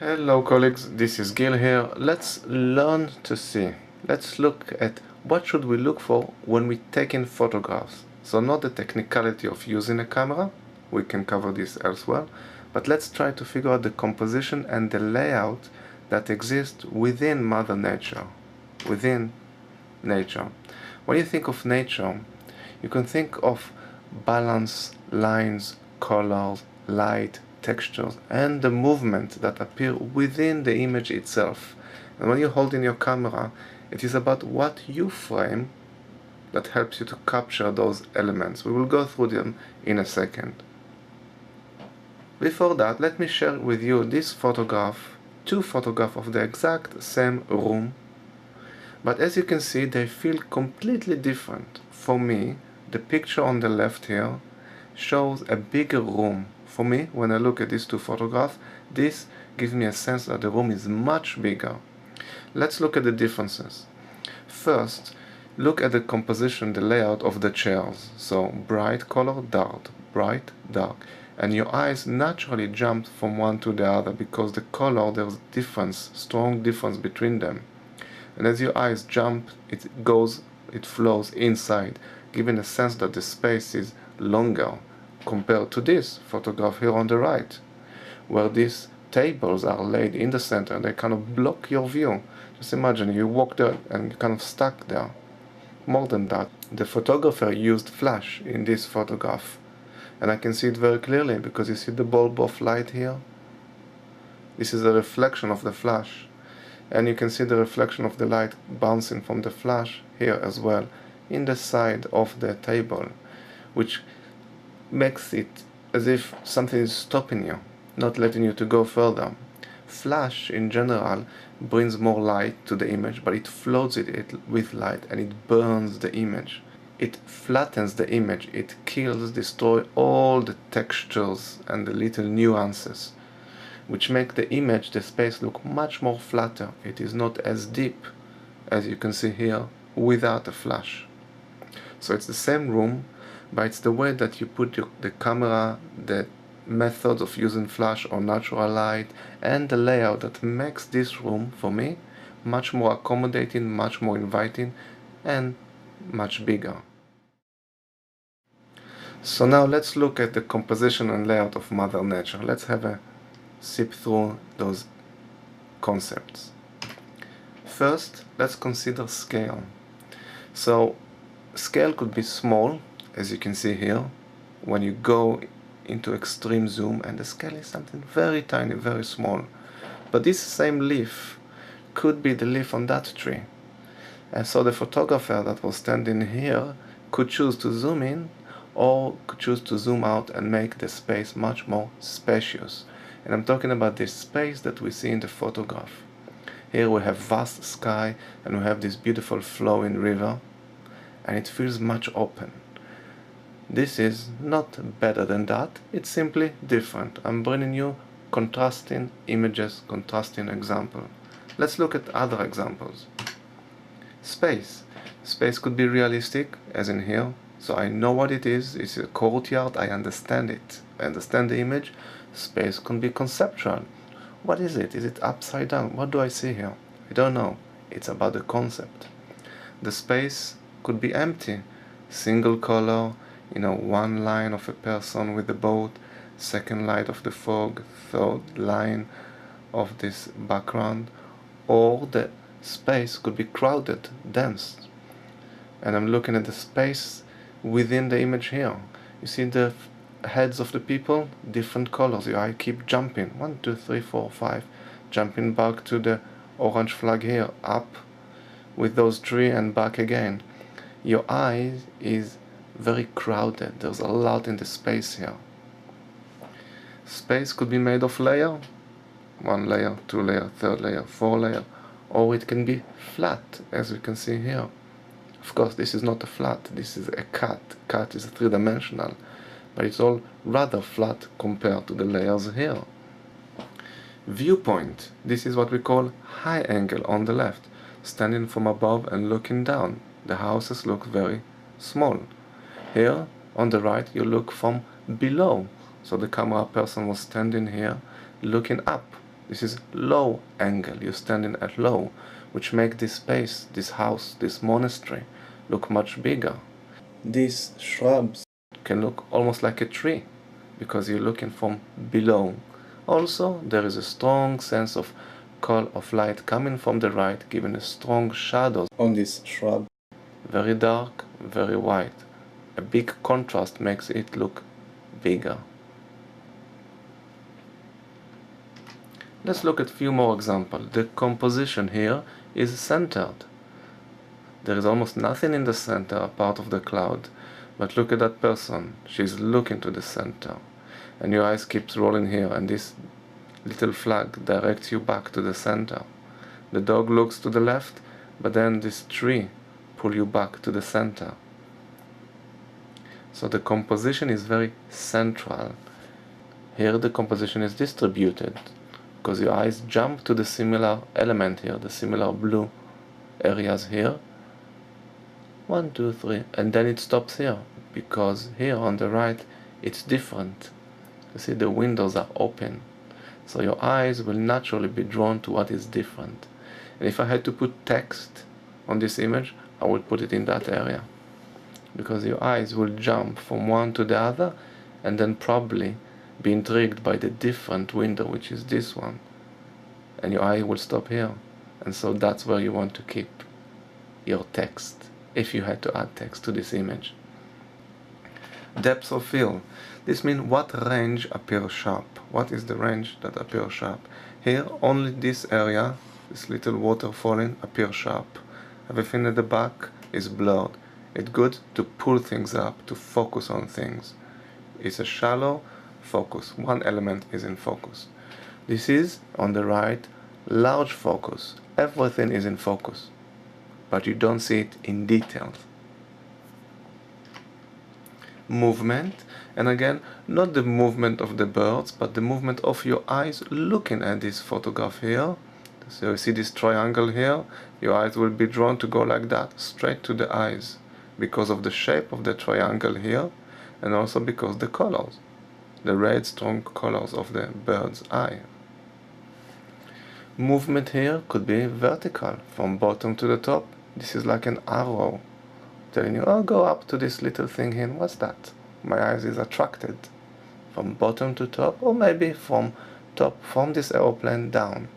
Hello colleagues, this is Gil here. Let's learn to see. Let's look at what should we look for when we take in photographs. So not the technicality of using a camera, we can cover this elsewhere, but let's try to figure out the composition and the layout that exists within Mother Nature, within nature. When you think of nature, you can think of balance, lines, colors, light, textures, and the movement that appear within the image itself. And when you hold in your camera, it is about what you frame that helps you to capture those elements. We will go through them in a second. Before that, let me share with you this photograph, two photographs of the exact same room, but as you can see, they feel completely different. For me, the picture on the left here shows a bigger room. For me, when I look at these two photographs, this gives me a sense that the room is much bigger. Let's look at the differences. First, look at the composition, the layout of the chairs. So, bright color, dark, bright, dark. And your eyes naturally jump from one to the other because the color, there's difference, strong difference between them. And as your eyes jump, it flows inside, giving a sense that the space is longer compared to this photograph here on the right, where these tables are laid in the center and they kind of block your view. Just imagine you walk there and you're kind of stuck there. More than that, the photographer used flash in this photograph, and I can see it very clearly because you see the bulb of light here. This is a reflection of the flash, and you can see the reflection of the light bouncing from the flash here as well in the side of the table, which makes it as if something is stopping you, not letting you to go further. Flash in general brings more light to the image, but it floats it with light and it burns the image. It flattens the image, it kills, destroys all the textures and the little nuances, which make the image, the space, look much more flatter. It is not as deep as you can see here without a flash. So it's the same room, but it's the way that you put the camera, the methods of using flash or natural light, and the layout that makes this room, for me, much more accommodating, much more inviting, and much bigger. So now let's look at the composition and layout of Mother Nature. Let's have a sip through those concepts. First, let's consider scale. So, scale could be small, as you can see here, when you go into extreme zoom, and the scale is something very tiny, very small. But this same leaf could be the leaf on that tree. And so the photographer that was standing here could choose to zoom in or could choose to zoom out and make the space much more spacious. And I'm talking about this space that we see in the photograph. Here we have vast sky and we have this beautiful flowing river, and it feels much open. This is not better than that, it's simply different. I'm bringing you contrasting images, contrasting examples. Let's look at other examples. Space. Space could be realistic, as in here. So I know what it is. It's a courtyard, I understand it. I understand the image. Space can be conceptual. What is it? Is it upside down? What do I see here? I don't know. It's about the concept. The space could be empty. Single color, one line of a person with the boat, second line of the fog, third line of this background, or the space could be crowded, dense. And I'm looking at the space within the image here. You see the heads of the people, different colors. Your eye keep jumping, 1, 2, 3, 4, 5, jumping back to the orange flag here, up with those three and back again. Your eye is very crowded. There's a lot in the space here. Space could be made of layer, 1 layer, 2 layer, 3rd layer, 4 layer, or it can be flat, as we can see here. Of course, this is not a flat, this is a cut. Cut is 3-dimensional, but it's all rather flat compared to the layers here. Viewpoint. This is what we call high angle on the left. Standing from above and looking down. The houses look very small. Here, on the right, you look from below. So the camera person was standing here, looking up. This is low angle. You're standing at low, which makes this space, this house, this monastery look much bigger. These shrubs can look almost like a tree because you're looking from below. Also, there is a strong sense of call of light coming from the right, giving a strong shadow on this shrub. Very dark, very white. A big contrast makes it look bigger. Let's look at a few more examples. The composition here is centered. There is almost nothing in the center, part of the cloud. But look at that person. She's looking to the center. And your eyes keeps rolling here, and this little flag directs you back to the center. The dog looks to the left, but then this tree pulls you back to the center. So the composition is very central. Here the composition is distributed, because your eyes jump to the similar element here, the similar blue areas here. 1, 2, 3, and then it stops here, because here on the right it's different. You see, the windows are open, so your eyes will naturally be drawn to what is different. And if I had to put text on this image, I would put it in that area, because your eyes will jump from one to the other and then probably be intrigued by the different window, which is this one, and your eye will stop here. And so that's where you want to keep your text, if you had to add text to this image. Depth of field. This means what range appears sharp. What is the range that appears sharp? Here, only this area, this little water falling, appears sharp. Everything at the back is blurred. It's good to pull things up, to focus on things. It's a shallow focus. One element is in focus. This is, on the right, large focus. Everything is in focus, but you don't see it in details. Movement, and again, not the movement of the birds, but the movement of your eyes looking at this photograph here. So you see this triangle here, your eyes will be drawn to go like that, straight to the eyes, because of the shape of the triangle here, and also because the colors, the red strong colors of the bird's eye. Movement here could be vertical, from bottom to the top. This is like an arrow, telling you, oh, go up to this little thing here. What's that? My eyes is attracted. From bottom to top, or maybe from top, from this aeroplane down.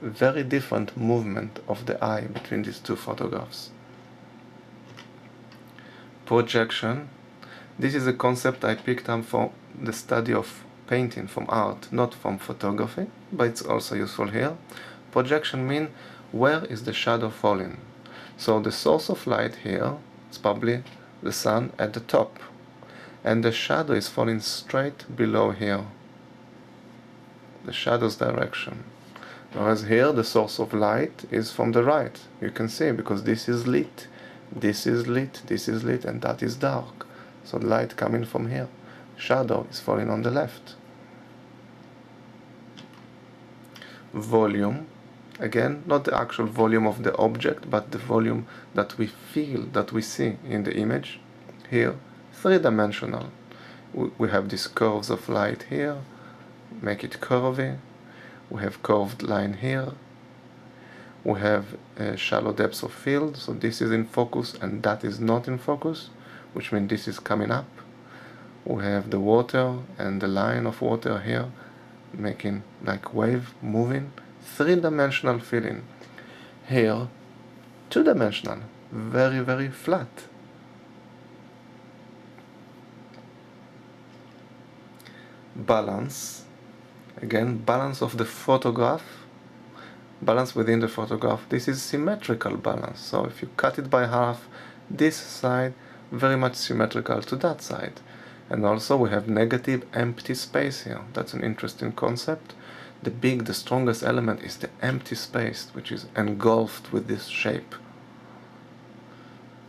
Very different movement of the eye between these two photographs. Projection. This is a concept I picked up from the study of painting, from art, not from photography, but it's also useful here. Projection means where is the shadow falling. So the source of light here is probably the sun at the top, and the shadow is falling straight below here, the shadow's direction. Whereas here the source of light is from the right. You can see, because this is lit, this is lit, this is lit, and that is dark. So light coming from here. Shadow is falling on the left. Volume. Again, not the actual volume of the object, but the volume that we feel, that we see in the image. Here, three-dimensional. We have these curves of light here, make it curvy. We have curved line here. We have shallow depths of field, so this is in focus and that is not in focus, which means this is coming up. We have the water and the line of water here, making like wave moving. Three-dimensional feeling. Here, two-dimensional, very, very flat. Balance. Again, balance of the photograph. Balance within the photograph. This is symmetrical balance. So if you cut it by half, this side very much symmetrical to that side. And also we have negative empty space here. That's an interesting concept. The strongest element is the empty space, which is engulfed with this shape.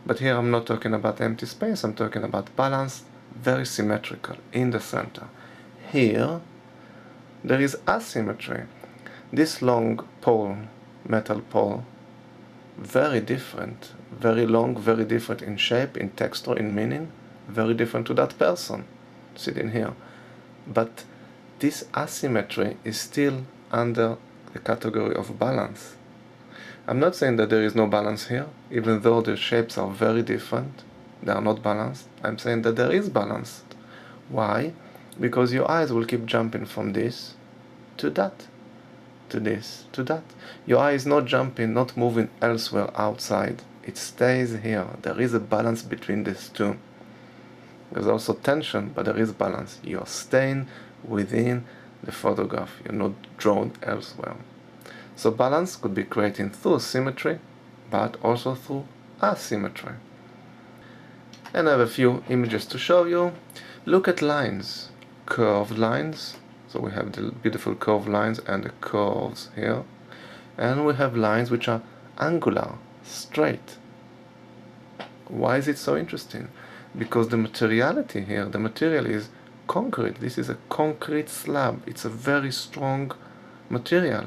But here I'm not talking about empty space, I'm talking about balance, very symmetrical, in the center. Here, there is asymmetry. This long pole, metal pole, very different, very long, very different in shape, in texture, in meaning, very different to that person sitting here. But this asymmetry is still under the category of balance. I'm not saying that there is no balance here, even though the shapes are very different, they are not balanced. I'm saying that there is balance. Why? Because your eyes will keep jumping from this to that, to this, to that. Your eye is not jumping, not moving elsewhere outside. It stays here. There is a balance between these two. There's also tension, but there is balance. You're staying within the photograph. You're not drawn elsewhere. So balance could be created through symmetry, but also through asymmetry. And I have a few images to show you. Look at lines, curved lines. So we have the beautiful curved lines and the curves here. And we have lines which are angular, straight. Why is it so interesting? Because the materiality here, the material is concrete. This is a concrete slab. It's a very strong material,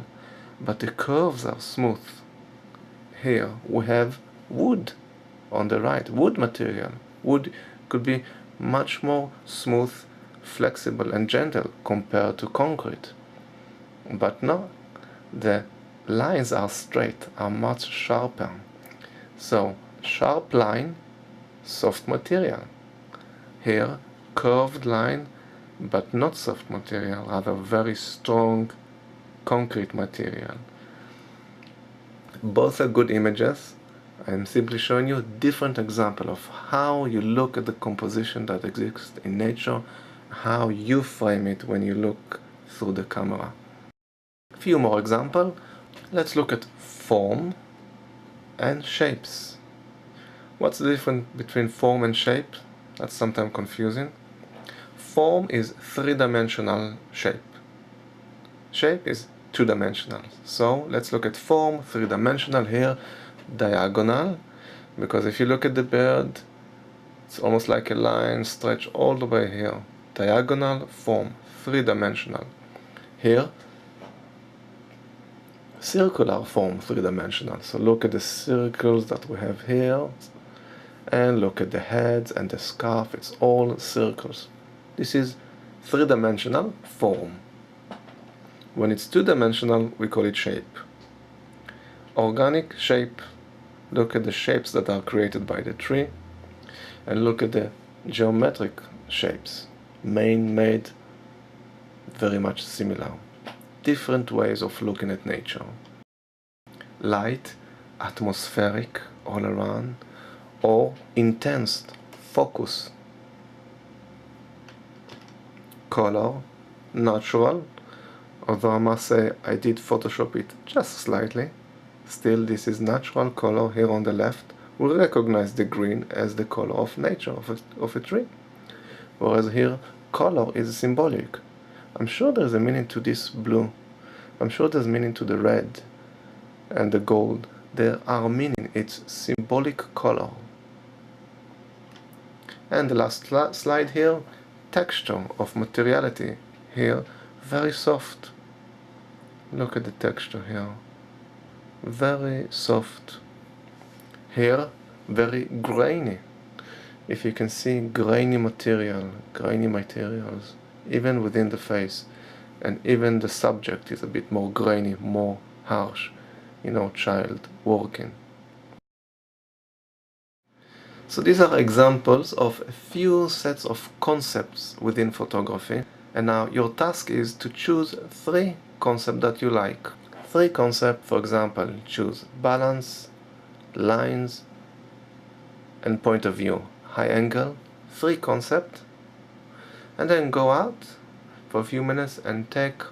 but the curves are smooth. Here we have wood on the right, wood material. Wood could be much more smooth, flexible and gentle compared to concrete. But no, the lines are straight, are much sharper. So sharp line, soft material. Here curved line, but not soft material, rather very strong concrete material. Both are good images. I'm simply showing you a different example of how you look at the composition that exists in nature, how you frame it when you look through the camera. A few more examples. Let's look at form and shapes. What's the difference between form and shape? That's sometimes confusing. Form is three-dimensional shape. Shape is two-dimensional. So let's look at form, three-dimensional here, diagonal, because if you look at the bird, it's almost like a line stretched all the way here. Diagonal, form, three-dimensional. Here, circular form, three-dimensional. So look at the circles that we have here, and look at the heads and the scarf. It's all circles. This is three-dimensional form. When it's two-dimensional, we call it shape. Organic shape. Look at the shapes that are created by the tree, and look at the geometric shapes. Man-made, very much similar. Different ways of looking at nature. Light, atmospheric, all around, or intense, focus. Color, natural, although I must say I did Photoshop it just slightly. Still, this is natural color here on the left. We recognize the green as the color of nature, of a tree. Whereas here, color is symbolic. I'm sure there's a meaning to this blue. I'm sure there's meaning to the red and the gold. There are meaning. It's symbolic color. And the last slide here, texture of materiality. Here, very soft. Look at the texture here. Very soft. Here, very grainy. If you can see grainy materials, even within the face, and even the subject is a bit more grainy, more harsh, child working. So these are examples of a few sets of concepts within photography, and now your task is to choose 3 concepts that you like. 3 concepts, for example, choose balance, lines, and point of view, high angle, 3 concepts, and then go out for a few minutes and take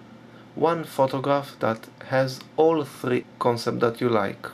one photograph that has all 3 concepts that you like.